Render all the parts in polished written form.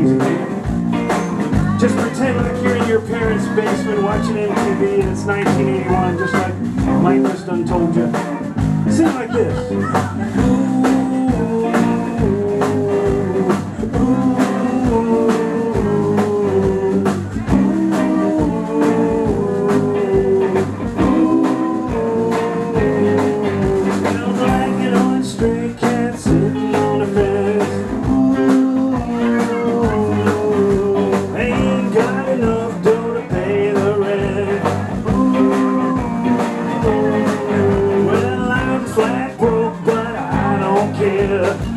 easy, baby. Just pretend like you're in your parents' basement watching MTV and it's 1981, just like Mike just done told you. Sing like this.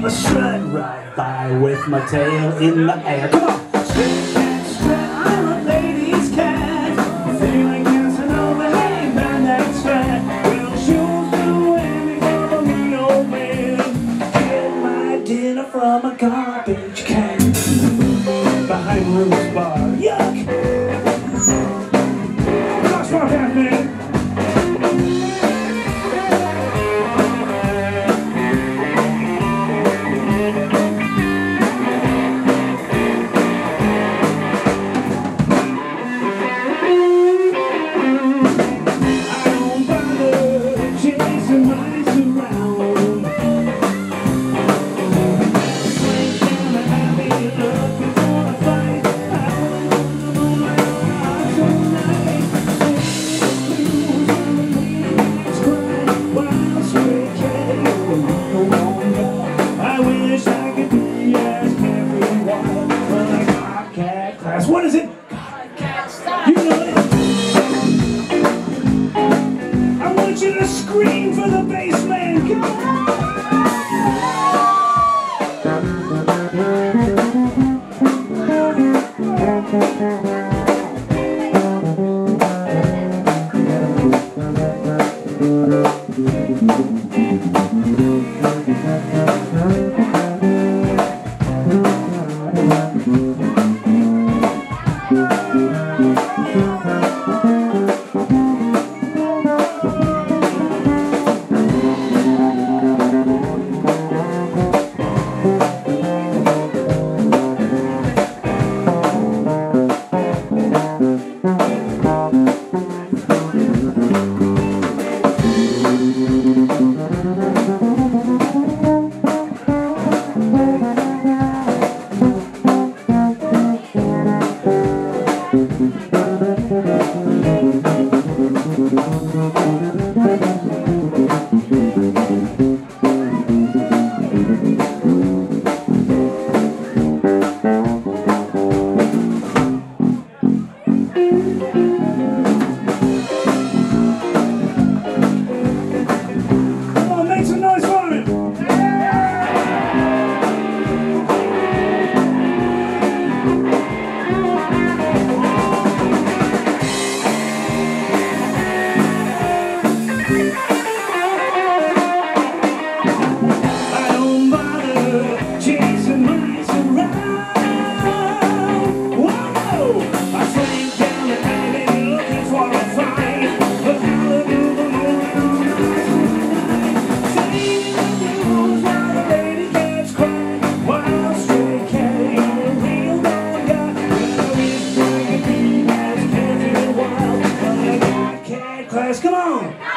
A strut right by with my tail in the air. Come on! Strut, cat, strut, I'm a lady's cat. Feeling Casanova, hey, man, that's right. Well, shows the way for me, old man. Get my dinner from a garbage can. Behind Ruth's bar, yuck! Crosswalk out, man! What is it? Cat Strut. You know it. I want you to scream for the bass man. Come on. Come on!